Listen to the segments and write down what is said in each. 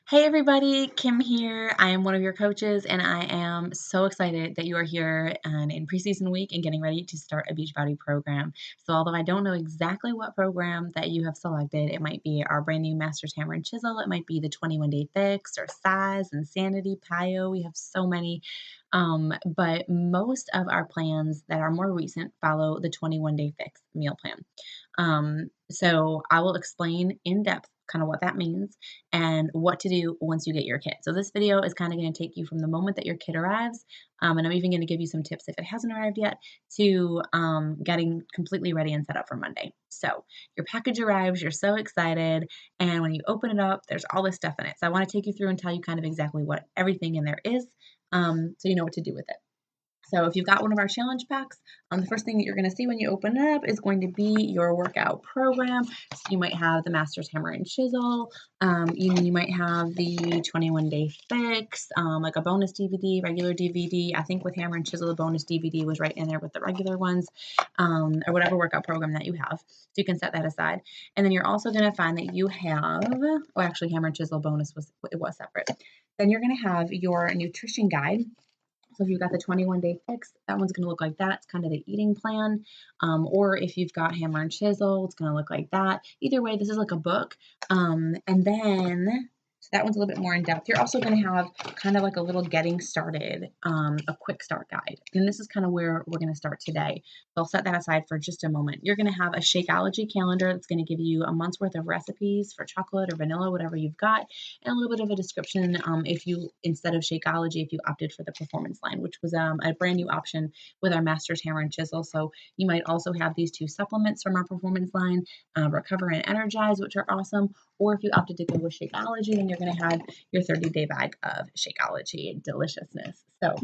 Hey everybody, Kim here. I am one of your coaches, and I am so excited that you are here and in preseason week and getting ready to start a Beachbody program. So, although I don't know exactly what program that you have selected, it might be our brand new Masters Hammer and Chisel, it might be the 21 Day Fix or Size, Insanity, PIO. We have so many. But most of our plans that are more recent follow the 21 Day Fix meal plan. So I will explain in depth kind of what that means and what to do once you get your kit. So this video is kind of going to take you from the moment that your kit arrives, and I'm even going to give you some tips if it hasn't arrived yet, to getting completely ready and set up for Monday. So your package arrives, you're so excited, and when you open it up, there's all this stuff in it. So I want to take you through and tell you kind of exactly what everything in there is, so you know what to do with it. So if you've got one of our challenge packs, the first thing that you're going to see when you open it up is going to be your workout program. So you might have the Masters Hammer and Chisel. You might have the 21 Day Fix, like a bonus DVD, regular DVD. I think with Hammer and Chisel, the bonus DVD was right in there with the regular ones, or whatever workout program that you have. So you can set that aside. And then you're also going to find that you have, oh, actually, Hammer and Chisel bonus was separate. Then you're going to have your nutrition guide. So if you've got the 21 Day Fix, that one's going to look like that. It's kind of the eating plan. Or if you've got Hammer and Chisel, it's going to look like that. Either way, this is like a book. And then, so that one's a little bit more in depth. You're also going to have kind of like a little getting started, a quick start guide. And this is kind of where we're going to start today. So I'll set that aside for just a moment. You're going to have a Shakeology calendar that's going to give you a month's worth of recipes for chocolate or vanilla, whatever you've got, and a little bit of a description, if you, instead of Shakeology, if you opted for the performance line, which was a brand new option with our Masters Hammer and Chisel. So you might also have these two supplements from our performance line, Recover and Energize, which are awesome. Or if you opted to go with Shakeology, then you're going to have your 30-day bag of Shakeology deliciousness. So,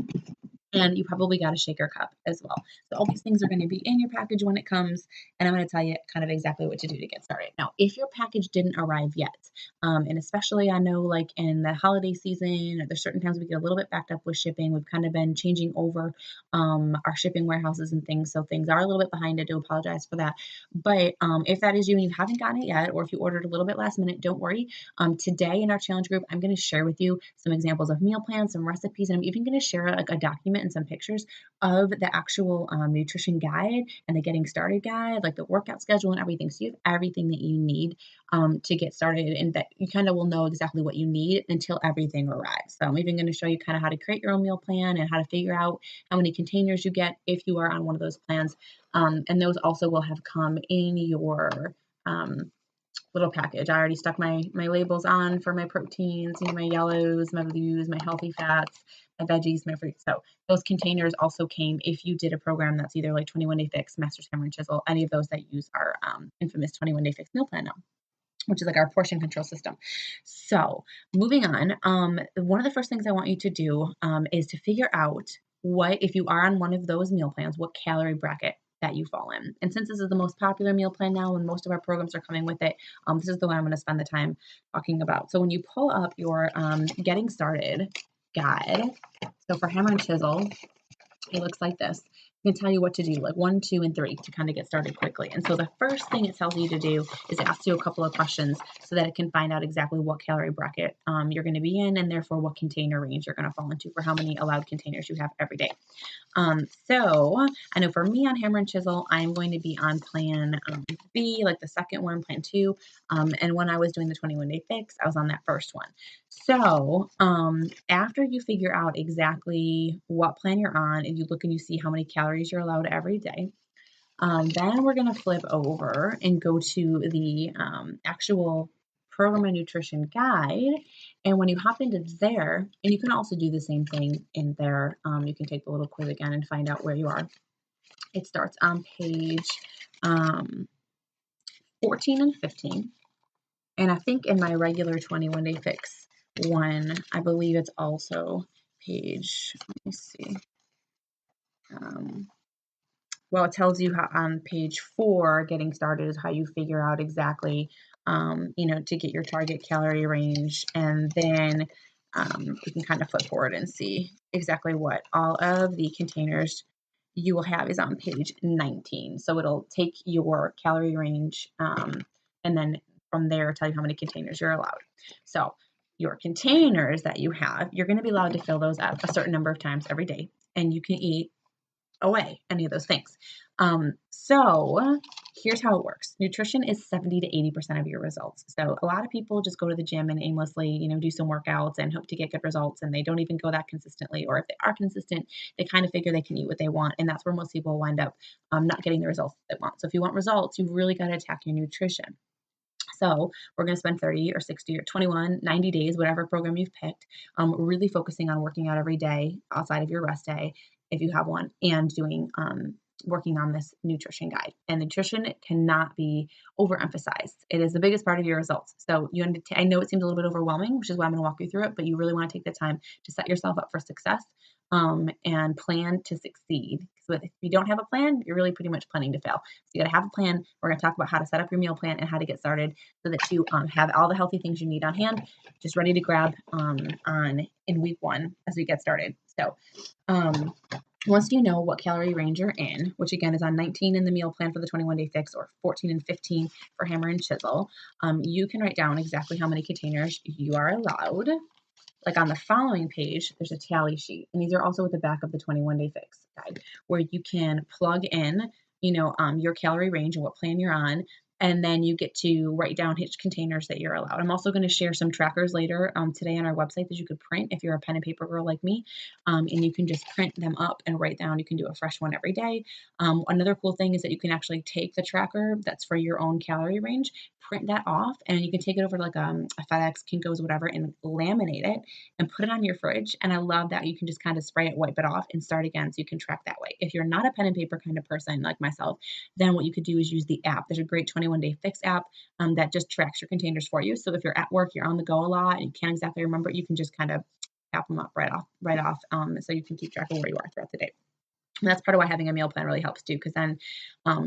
and you probably got a shaker cup as well. So all these things are going to be in your package when it comes, and I'm going to tell you kind of exactly what to do to get started. Now, if your package didn't arrive yet, and especially I know like in the holiday season, there's certain times we get a little bit backed up with shipping. We've kind of been changing over our shipping warehouses and things, so things are a little bit behind. I do apologize for that. But if that is you and you haven't gotten it yet, or if you ordered a little bit last minute, don't worry. Today in our challenge group, I'm going to share with you some examples of meal plans, some recipes, and I'm even going to share like a document and some pictures of the actual nutrition guide and the getting started guide, like the workout schedule and everything. So you have everything that you need to get started, and that you kind of will know exactly what you need until everything arrives. So I'm even going to show you kind of how to create your own meal plan and how to figure out how many containers you get if you are on one of those plans. And those also will have come in your little package. I already stuck my labels on for my proteins, my yellows, my blues, my healthy fats, my veggies, my fruits. So those containers also came if you did a program that's either like 21 Day Fix, Masters Hammer and Chisel, any of those that use our infamous 21 Day Fix meal plan now, which is like our portion control system. So moving on, one of the first things I want you to do is to figure out what, if you are on one of those meal plans, what calorie bracket that you fall in. And since this is the most popular meal plan now and most of our programs are coming with it, this is the one I'm going to spend the time talking about. So when you pull up your getting started guide, so for Hammer and Chisel, it looks like this. It can tell you what to do, like 1, 2, and 3 to kind of get started quickly. And so the first thing it tells you to do is ask you a couple of questions so that it can find out exactly what calorie bracket you're going to be in, and therefore what container range you're going to fall into for how many allowed containers you have every day. So I know for me on Hammer and Chisel, I'm going to be on plan B, like the second one, plan 2. And when I was doing the 21 Day Fix, I was on that first one. So after you figure out exactly what plan you're on and you look and you see how many calories you're allowed every day, then we're going to flip over and go to the actual program and nutrition guide. And when you hop into there, and you can also do the same thing in there, you can take the little quiz again and find out where you are. It starts on page 14 and 15. And I think in my regular 21 Day Fix one, I believe it's also page, let me see. Well, it tells you how on page 4, getting started is how you figure out exactly, to get your target calorie range. And then you can kind of flip forward and see exactly what all of the containers you will have is on page 19. So it'll take your calorie range and then from there tell you how many containers you're allowed. So your containers that you have, you're going to be allowed to fill those up a certain number of times every day, and you can eat away any of those things. So here's how it works. Nutrition is 70 to 80% of your results. So a lot of people just go to the gym and aimlessly, do some workouts and hope to get good results, and they don't even go that consistently. Or if they are consistent, they kind of figure they can eat what they want, and that's where most people wind up not getting the results they want. So if you want results, you've really got to attack your nutrition. So we're going to spend 30 or 60 or 21, 90 days, whatever program you've picked, really focusing on working out every day outside of your rest day, if you have one, and doing working on this nutrition guide. And nutrition cannot be overemphasized. It is the biggest part of your results. So I know it seems a little bit overwhelming, which is why I'm going to walk you through it, but you really want to take the time to set yourself up for success and plan to succeed. So if you don't have a plan, you're really pretty much planning to fail. So you got to have a plan. We're going to talk about how to set up your meal plan and how to get started so that you have all the healthy things you need on hand, just ready to grab in week 1 as we get started. So once you know what calorie range you're in, which again is on 19 in the meal plan for the 21-day fix or 14 and 15 for hammer and chisel, you can write down exactly how many containers you are allowed. Like on the following page, there's a tally sheet, and these are also at the back of the 21-day fix guide, where you can plug in, your calorie range and what plan you're on, and then you get to write down which containers that you're allowed. I'm also going to share some trackers later today on our website that you could print if you're a pen and paper girl like me, and you can just print them up and write down. You can do a fresh one every day. Another cool thing is that you can actually take the tracker that's for your own calorie range, print that off, and you can take it over to like a FedEx, Kinko's, whatever, and laminate it and put it on your fridge. And I love that you can just kind of spray it, wipe it off, and start again so you can track that way. If you're not a pen and paper kind of person like myself, then what you could do is use the app. There's a great 21-day fix app that just tracks your containers for you. So if you're at work, you're on the go a lot, and you can't exactly remember, you can just kind of tap them up right off, so you can keep track of where you are throughout the day. And that's part of why having a meal plan really helps too, because then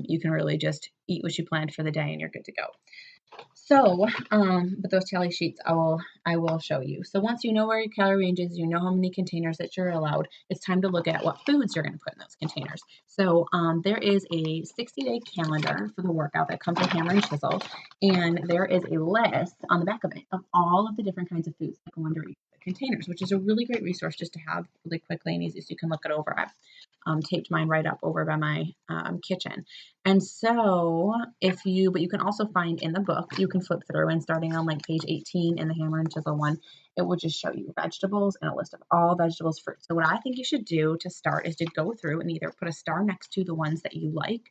you can really just eat what you planned for the day and you're good to go. So, but those tally sheets I will show you. So once you know where your calorie range is, you know how many containers that you're allowed, it's time to look at what foods you're going to put in those containers. So there is a 60-day calendar for the workout that comes with hammer and chisel, and there is a list on the back of it of all of the different kinds of foods that go under each of the containers, which is a really great resource just to have really quickly and easy so you can look it over. I've taped mine right up over by my kitchen. And so but you can also find in the book, you can flip through, and starting on like page 18 in the hammer and chisel one, it will just show you vegetables and a list of all vegetables, fruit. So what I think you should do to start is to go through and either put a star next to the ones that you'd like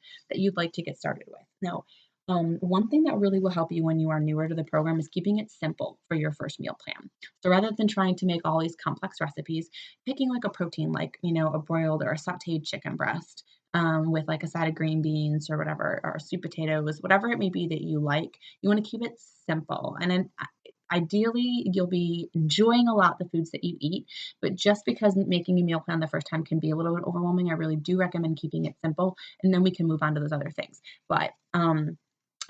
to get started with. Now, one thing that really will help you when you are newer to the program is keeping it simple for your first meal plan. So rather than trying to make all these complex recipes, picking like a protein, like, a broiled or a sauteed chicken breast, with like a side of green beans or whatever, or sweet potatoes, whatever it may be that you like, you want to keep it simple. And then ideally, you'll be enjoying a lot the foods that you eat, but just because making a meal plan the first time can be a little bit overwhelming, I really do recommend keeping it simple, and then we can move on to those other things. But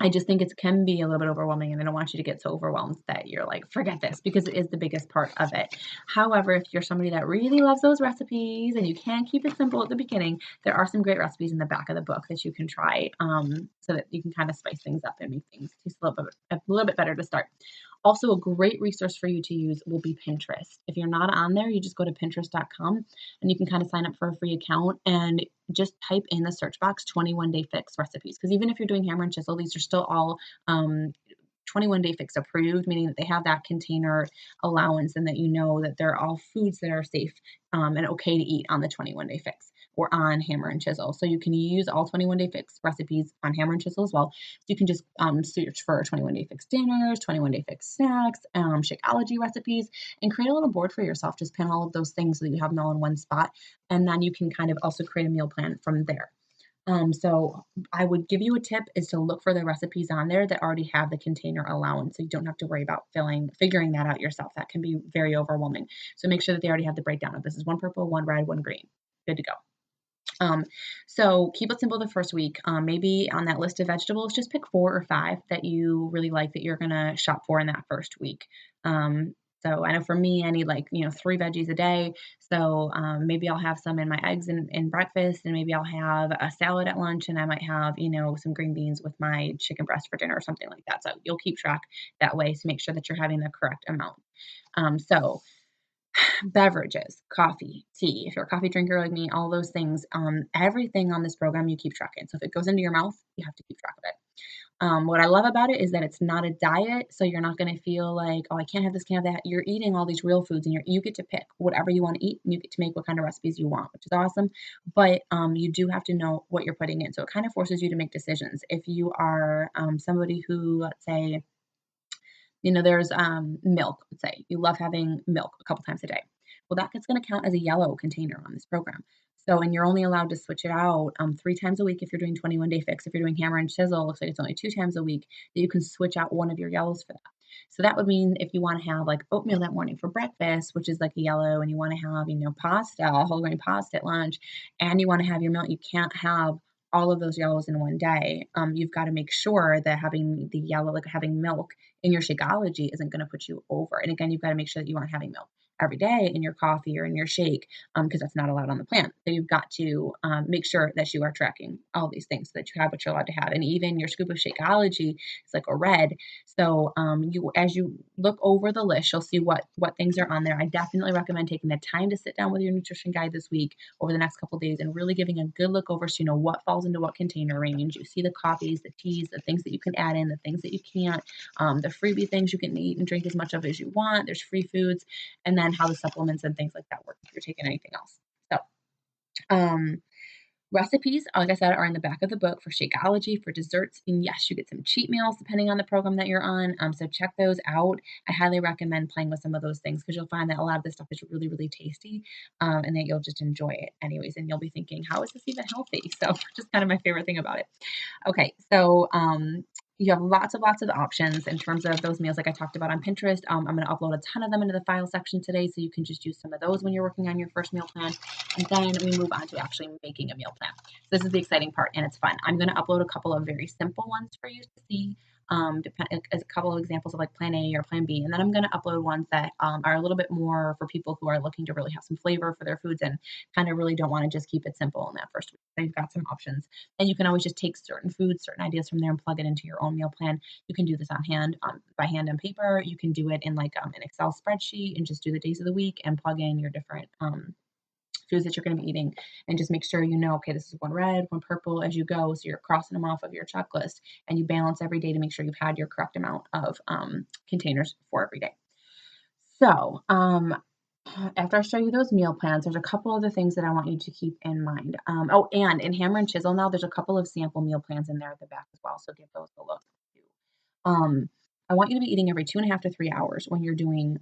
I just think it can be a little bit overwhelming, and I don't want you to get so overwhelmed that you're like, forget this, because it is the biggest part of it. However, if you're somebody that really loves those recipes and you can keep it simple at the beginning, there are some great recipes in the back of the book that you can try, so that you can kind of spice things up and make things taste a little bit better to start. Also, a great resource for you to use will be Pinterest. If you're not on there, you just go to pinterest.com and you can kind of sign up for a free account and just type in the search box 21-day fix recipes. Because even if you're doing hammer and chisel, these are still all 21-day fix approved, meaning that they have that container allowance and that you know that they're all foods that are safe and okay to eat on the 21-day fix or on hammer and chisel. So you can use all 21-day fix recipes on hammer and chisel as well. So you can just search for 21-day fix dinners, 21-day fix snacks, Shakeology recipes, and create a little board for yourself. Just pin all of those things so that you have them all in one spot. And then you can kind of also create a meal plan from there. So I would give you a tip is to look for the recipes on there that already have the container allowance. So you don't have to worry about figuring that out yourself. That can be very overwhelming. So make sure that they already have the breakdown of this is one purple, one red, one green. Good to go. So keep it simple the first week. Maybe on that list of vegetables, just pick 4 or 5 that you really like that you're going to shop for in that first week. So I know for me, I need like, 3 veggies a day. So maybe I'll have some in my eggs and breakfast, and maybe I'll have a salad at lunch, and I might have, some green beans with my chicken breast for dinner or something like that. So you'll keep track that way to make sure that you're having the correct amount. So beverages, coffee, tea, if you're a coffee drinker like me, all those things, everything on this program you keep track in. So if it goes into your mouth, you have to keep track of it. What I love about it is that it's not a diet, so you're not gonna feel like, "Oh, I can't have this, can't have that." You're eating all these real foods, and you get to pick whatever you wanna eat, and you get to make what kind of recipes you want, which is awesome, but, you do have to know what you're putting in, so it kinda forces you to make decisions. If you are, somebody who, let's say, there's, milk, let's say. You love having milk a couple times a day. Well, that's gonna count as a yellow container on this program. So and you're only allowed to switch it out, 3 times a week if you're doing 21-day fix. If you're doing hammer and chisel, looks like it's only 2 times a week that you can switch out one of your yellows for that. So that would mean if you wanna have, like, oatmeal that morning for breakfast, which is like a yellow, and you wanna have, pasta, whole grain pasta at lunch, and you wanna have your milk, you can't have all of those yellows in one day. You've gotta make sure that having the yellow, like having milk in your Shakeology isn't gonna put you over. And again, you've gotta make sure that you aren't having milk every day in your coffee or in your shake, because that's not allowed on the plan. So you've got to make sure that you are tracking all these things so that you have what you're allowed to have. And even your scoop of Shakeology is like a red. So you as you look over the list, you'll see what things are on there. I definitely recommend taking the time to sit down with your nutrition guide this week over the next couple days and really giving a good look over so you know what falls into what container range. You see the coffees, the teas, the things that you can add in, the things that you can't, the freebie things you can eat and drink as much of as you want. There's free foods, and then how the supplements and things like that work if you're taking anything else. So, um, recipes, like I said, are in the back of the book for Shakeology, for desserts, and yes, you get some cheat meals depending on the program that you're on. So check those out. I highly recommend playing with some of those things because you'll find that a lot of this stuff is really, really tasty, and that you'll just enjoy it anyways. And you'll be thinking, how is this even healthy? So, just kind of my favorite thing about it. Okay, so you have lots of options in terms of those meals, like I talked about on Pinterest. I'm going to upload a ton of them into the file section today, so you can just use some of those when you're working on your first meal plan. And then we move on to actually making a meal plan. So this is the exciting part, and it's fun. I'm going to upload a couple of very simple ones for you to see. As a couple of examples of like plan A or plan B. And then I'm going to upload ones that are a little bit more for people who are looking to really have some flavor for their foods and kind of really don't want to just keep it simple in that first week. So you've got some options. And you can always just take certain foods, certain ideas from there and plug it into your own meal plan. You can do this on hand, by hand on paper. You can do it in like an Excel spreadsheet and just do the days of the week and plug in your different foods that you're going to be eating and just make sure you know, okay, this is one red, one purple as you go. So you're crossing them off of your checklist and you balance every day to make sure you've had your correct amount of containers for every day. So, after I show you those meal plans, there's a couple other things that I want you to keep in mind. Oh, and in Hammer and Chisel now, there's a couple of sample meal plans in there at the back as well. So give those a look too. Um, I want you to be eating every 2.5 to 3 hours when you're doing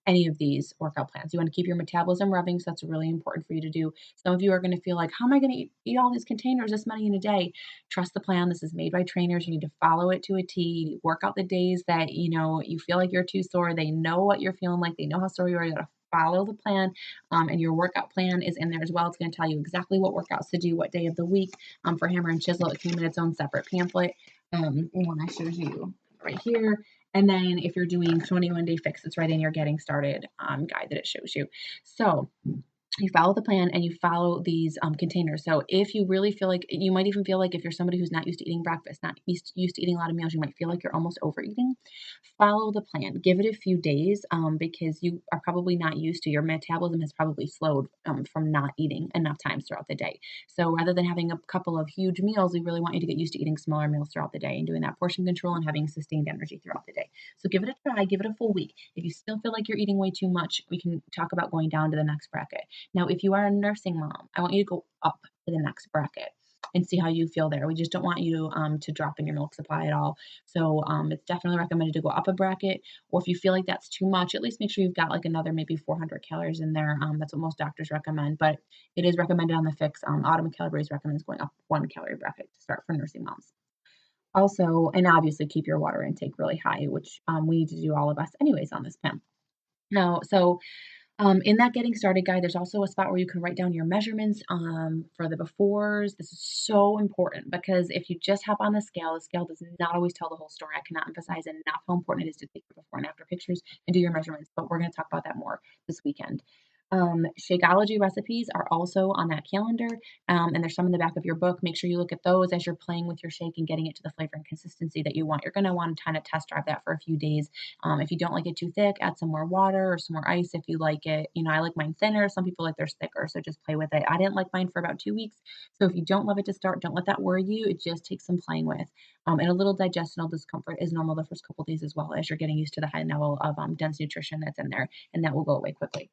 any of these workout plans. You want to keep your metabolism rubbing, so that's really important for you to do. Some of you are going to feel like, how am I going to eat all these containers this many in a day? Trust the plan. This is made by trainers. You need to follow it to a T. You need to work out the days that you feel like you're too sore. They know what you're feeling like. They know how sore you are. You got to follow the plan, and your workout plan is in there as well. It's going to tell you exactly what workouts to do, what day of the week. For Hammer and Chisel, it came in its own separate pamphlet. When I showed you right here. And then if you're doing 21-day fix, it's right in your getting started guide that it shows you. So you follow the plan and you follow these containers. So if you really feel like you might even feel like if you're somebody who's not used to eating breakfast, not used to eating a lot of meals, you might feel like you're almost overeating. Follow the plan. Give it a few days because you are probably not used to your metabolism has probably slowed from not eating enough times throughout the day. So rather than having a couple of huge meals, we really want you to get used to eating smaller meals throughout the day and doing that portion control and having sustained energy throughout the day. So give it a try. Give it a full week. If you still feel like you're eating way too much, we can talk about going down to the next bracket. Now, if you are a nursing mom, I want you to go up to the next bracket and see how you feel there. We just don't want you to drop in your milk supply at all. So it's definitely recommended to go up a bracket. Or if you feel like that's too much, at least make sure you've got like another maybe 400 calories in there. That's what most doctors recommend. But it is recommended on the fix. Autumn Calabrese recommends going up 1 calorie bracket to start for nursing moms. Also, and obviously keep your water intake really high, which we need to do all of us anyways on this plan. Now, so in that getting started guide, there's also a spot where you can write down your measurements for the befores. This is so important because if you just hop on the scale does not always tell the whole story. I cannot emphasize enough how important it is to take your before and after your pictures and do your measurements, but we're going to talk about that more this weekend. Shakeology recipes are also on that calendar, and there's some in the back of your book. Make sure you look at those as you're playing with your shake and getting it to the flavor and consistency that you want. You're going to want to kind of test drive that for a few days. If you don't like it too thick, add some more water or some more ice if you like it. I like mine thinner. Some people like theirs thicker, so just play with it. I didn't like mine for about 2 weeks. So if you don't love it to start, don't let that worry you. It just takes some playing with. And a little digestional discomfort is normal the first couple days as well as you're getting used to the high level of dense nutrition that's in there, and that will go away quickly.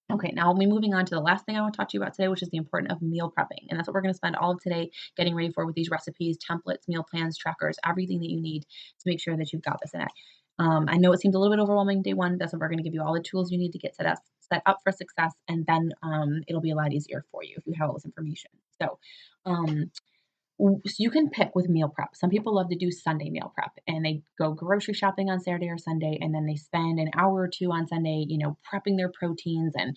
Okay, now we'll be moving on to the last thing I want to talk to you about today, which is the importance of meal prepping. And that's what we're going to spend all of today getting ready for with these recipes, templates, meal plans, trackers, everything that you need to make sure that you've got this in it. I know it seems a little bit overwhelming day one. That's what we're going to give you all the tools you need to get set up for success, and then it'll be a lot easier for you if you have all this information. So, um, so you can pick with meal prep. Some people love to do Sunday meal prep and they go grocery shopping on Saturday or Sunday and then they spend an hour or two on Sunday, prepping their proteins and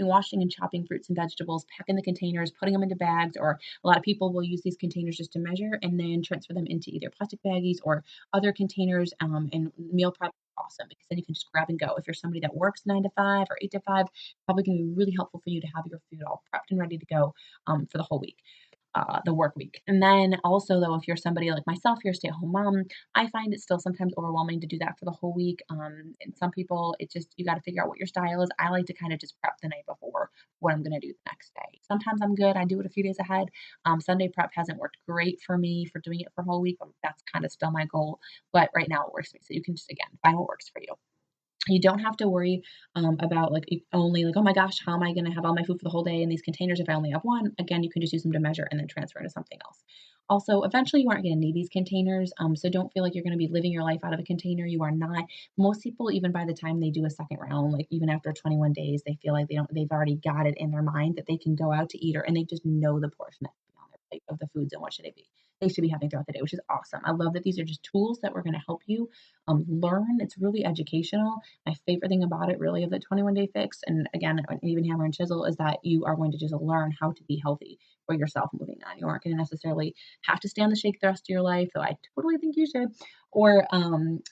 washing and chopping fruits and vegetables, packing the containers, putting them into bags, or a lot of people will use these containers just to measure and then transfer them into either plastic baggies or other containers. And meal prep is awesome because then you can just grab and go. If you're somebody that works 9 to 5 or 8 to 5, probably going to be really helpful for you to have your food all prepped and ready to go for the whole week, the work week. And then also, though, if you're somebody like myself, you're a stay-at-home mom, I find it still sometimes overwhelming to do that for the whole week. And some people, it just you got to figure out what your style is. I like to kind of just prep the night before what I'm going to do the next day. Sometimes I'm good. I do it a few days ahead. Sunday prep hasn't worked great for me for doing it for a whole week. That's kind of still my goal, but right now it works for me. So you can just again find what works for you. You don't have to worry about like only like, oh my gosh, how am I going to have all my food for the whole day in these containers if I only have one? Again, you can just use them to measure and then transfer into something else. Also, eventually you aren't going to need these containers, so don't feel like you're going to be living your life out of a container. You are not. Most people, even by the time they do a second round, like even after 21 days, they feel like they've already got it in their mind that they can go out to eat, or and they just know the portion that's on their plate of the foods and what should they should be having throughout the day, which is awesome. I love that these are just tools that we're going to help you learn. It's really educational. My favorite thing about it, really, of the 21 Day Fix, and again, even Hammer and Chisel, is that you are going to just learn how to be healthy for yourself moving on. You aren't going to necessarily have to stay on the shake the rest of your life, though I totally think you should, or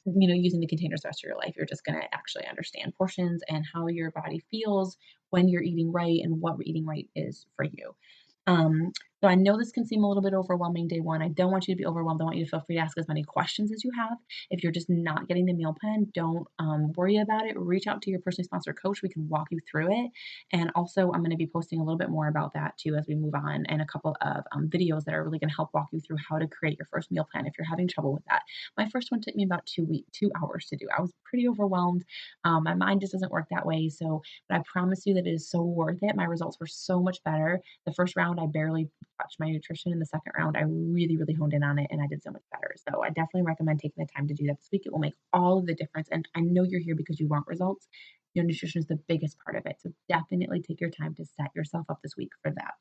using the containers the rest of your life. You're just going to actually understand portions and how your body feels when you're eating right and what eating right is for you. Um, so I know this can seem a little bit overwhelming day one. I don't want you to be overwhelmed. I want you to feel free to ask as many questions as you have. If you're just not getting the meal plan, don't worry about it. Reach out to your personally sponsored coach. We can walk you through it. And also, I'm going to be posting a little bit more about that too as we move on, and a couple of videos that are really going to help walk you through how to create your first meal plan if you're having trouble with that. My first one took me about 2 hours to do. I was pretty overwhelmed. My mind just doesn't work that way. So, but I promise you that it is so worth it. My results were so much better. The first round, I barely touched my nutrition. In the second round, I really, really honed in on it and I did so much better. So I definitely recommend taking the time to do that this week. It will make all of the difference. And I know you're here because you want results. Your nutrition is the biggest part of it. So definitely take your time to set yourself up this week for that.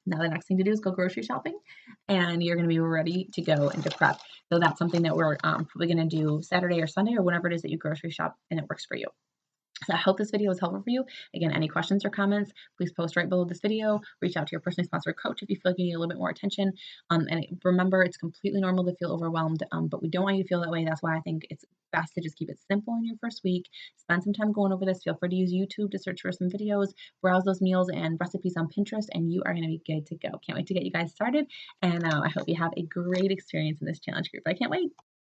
Now, the next thing to do is go grocery shopping, and you're going to be ready to go into prep. So that's something that we're probably going to do Saturday or Sunday or whenever it is that you grocery shop and it works for you. So I hope this video was helpful for you. Again, any questions or comments, please post right below this video. Reach out to your personally sponsored coach if you feel like you need a little bit more attention. Remember, it's completely normal to feel overwhelmed, but we don't want you to feel that way. That's why I think it's best to just keep it simple in your first week. Spend some time going over this. Feel free to use YouTube to search for some videos, browse those meals and recipes on Pinterest, and you are going to be good to go. Can't wait to get you guys started, and I hope you have a great experience in this challenge group. I can't wait.